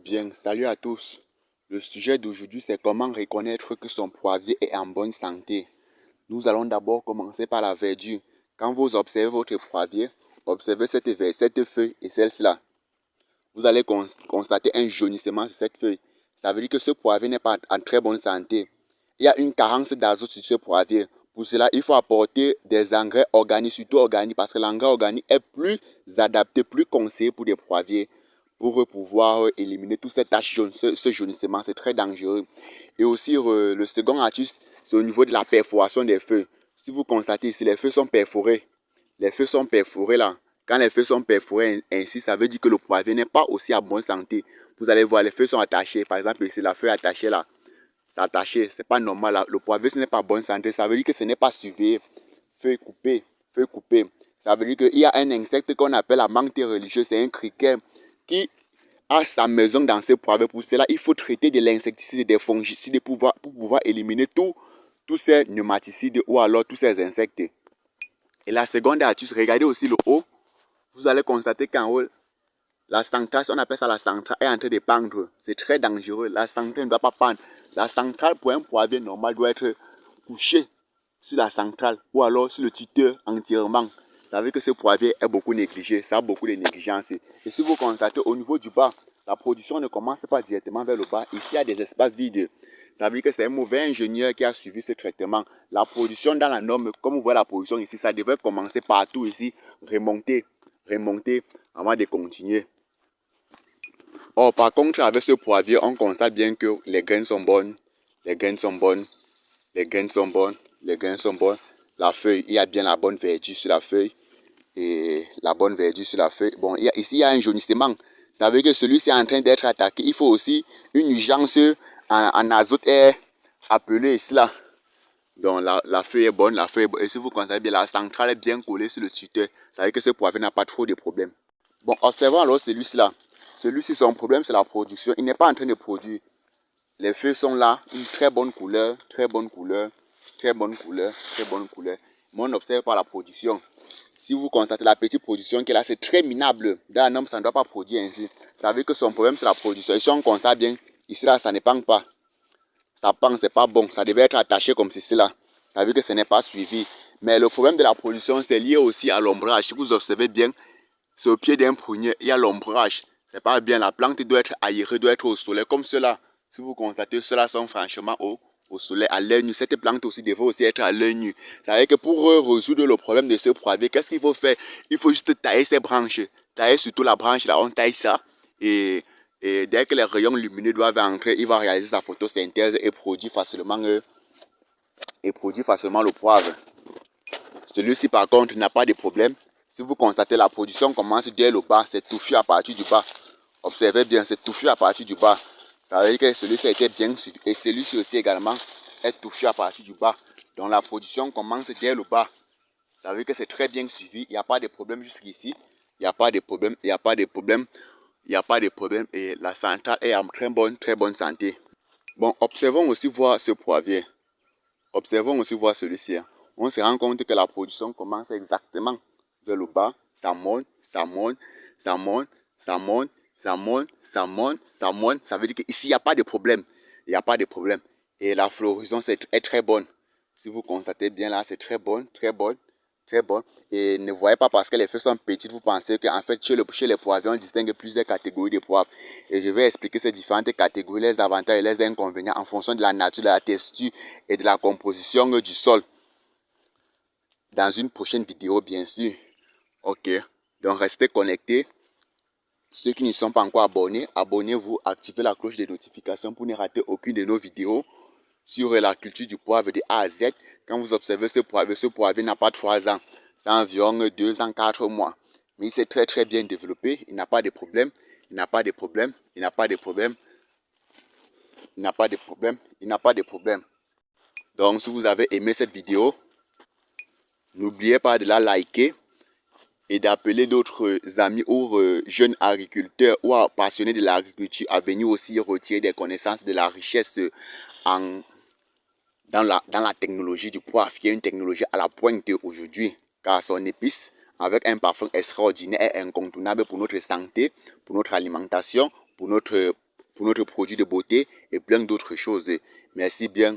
Bien, salut à tous. Le sujet d'aujourd'hui, c'est comment reconnaître que son poirier est en bonne santé. Nous allons d'abord commencer par la verdure. Quand vous observez votre poirier, observez cette feuille et celle-là. Vous allez constater un jaunissement sur cette feuille. Ça veut dire que ce poirier n'est pas en très bonne santé. Il y a une carence d'azote sur ce poirier. Pour cela, il faut apporter des engrais organiques, surtout organiques, parce que l'engrais organique est plus adapté, plus conseillé pour des poiriers, pour pouvoir éliminer toute cette tache jaune, ce jaunissement, c'est très dangereux. Et aussi, le second astuce, c'est au niveau de la perforation des feuilles. Si vous constatez ici, les feuilles sont perforées. Les feuilles sont perforées là. Quand les feuilles sont perforées ainsi, ça veut dire que le poirier n'est pas aussi en bonne santé. Vous allez voir, les feuilles sont attachées. Par exemple, ici, la feuille attachée là. C'est attaché, c'est pas normal là. Le poirier, ce n'est pas en bonne santé. Ça veut dire que ce n'est pas surveillé. Feuille coupée, feuille coupée. Ça veut dire qu'il y a un insecte qu'on appelle la menthe religieuse. C'est un criquet qui a sa maison dans ce poirier. Pour cela, il faut traiter de l'insecticide et des fongicides pour pouvoir éliminer tous ces pneumатicides ou alors tous ces insectes. Et la seconde astuce, regardez aussi le haut. Vous allez constater qu'en haut, la centrale, on appelle ça la centrale, est en train de pendre. C'est très dangereux. La centrale ne doit pas pendre. La centrale, pour un poirier normal, doit être couchée sur la centrale ou alors sur le tuteur entièrement. Ça veut dire que ce poirier est beaucoup négligé. Ça a beaucoup de négligence. Et si vous constatez au niveau du bas, la production ne commence pas directement vers le bas. Ici, il y a des espaces vides. Ça veut dire que c'est un mauvais ingénieur qui a suivi ce traitement. La production dans la norme, comme vous voyez la production ici, ça devrait commencer partout ici, remonter avant de continuer. Or, par contre, avec ce poirier, on constate bien que les graines sont bonnes, les graines sont bonnes, les graines sont bonnes, les graines sont bonnes. La feuille, il y a bien la bonne verdure sur la feuille. Et la bonne verdure sur la feuille. Bon, ici, il y a un jaunissement. Ça veut dire que celui-ci est en train d'être attaqué. Il faut aussi une urgence en azote est appelée ici là. Donc, la feuille est bonne, la feuille est bonne. Et si vous constatez bien, la centrale est bien collée sur le tuteur. Ça veut dire que ce poirier n'a pas trop de problèmes. Bon, observons alors celui-ci là. Celui-ci, son problème, c'est la production. Il n'est pas en train de produire. Les feuilles sont là, une très bonne couleur, très bonne couleur, très bonne couleur, très bonne couleur. Mais on observe pas la production. Si vous constatez la petite production qui est là, c'est très minable. Dans la norme, ça ne doit pas produire ainsi. Ça veut dire que son problème, c'est la production. Et si on constate bien, ici là, ça ne pend pas. Ça pend, c'est pas bon. Ça devait être attaché comme ceci là. Ça veut dire que ce n'est pas suivi. Mais le problème de la production, c'est lié aussi à l'ombrage. Si vous observez bien, c'est au pied d'un prunier, il y a l'ombrage. C'est pas bien, la plante doit être aérée, doit être au soleil. Comme cela, si vous constatez, ceux-là sont franchement au soleil, à l'œil nu. Cette plante aussi devrait aussi être à l'œil nu. Ça veut dire que pour résoudre le problème de ce poirier, qu'est-ce qu'il faut faire? Il faut juste tailler ses branches. Tailler surtout la branche, là, on taille ça. Et dès que les rayons lumineux doivent entrer, il va réaliser sa photosynthèse et produire facilement le poivre. Celui-ci, par contre, n'a pas de problème. Si vous constatez, la production commence dès le bas, c'est touffu à partir du bas. Observez bien, c'est touffu à partir du bas. Ça veut dire que celui-ci a été bien suivi. Et celui-ci aussi également est touffu à partir du bas. Donc la production commence dès le bas. Ça veut dire que c'est très bien suivi. Il n'y a pas de problème jusqu'ici. Il n'y a pas de problème. Il n'y a pas de problème. Il n'y a pas de problème. Et la centrale est en très bonne santé. Bon, observons aussi voir ce poirier. Observons aussi voir celui-ci. On se rend compte que la production commence exactement vers le bas. Ça monte, ça monte, ça monte, ça monte, ça monte, ça monte, ça monte. Ça veut dire qu'ici, il n'y a pas de problème. Il n'y a pas de problème. Et la floraison est très bonne. Si vous constatez bien là, c'est très bonne, très bonne, très bonne. Et ne voyez pas parce que les feuilles sont petites, vous pensez qu'en fait, chez les poivriers, on distingue plusieurs catégories de poivres. Et je vais expliquer ces différentes catégories, les avantages et les inconvénients en fonction de la nature, de la texture et de la composition du sol. Dans une prochaine vidéo, bien sûr. Ok. Donc, restez connectés. Ceux qui ne sont pas encore abonnés, abonnez-vous, activez la cloche de notification pour ne rater aucune de nos vidéos sur la culture du poivre de A à Z. Quand vous observez ce poivre n'a pas 3 ans. C'est environ 2 ans, 4 mois. Mais il s'est très bien développé. Il n'a pas de problème. Il n'a pas de problème. Il n'a pas de problème. Il n'a pas de problème. Il n'a pas de problème. Donc, si vous avez aimé cette vidéo, n'oubliez pas de la liker et d'appeler d'autres amis ou jeunes agriculteurs ou passionnés de l'agriculture à venir aussi retirer des connaissances de la richesse dans la technologie du poivre, qui est une technologie à la pointe aujourd'hui, car son épice, avec un parfum extraordinaire, est incontournable pour notre santé, pour notre alimentation, pour notre pour notre produit de beauté et plein d'autres choses. Merci bien.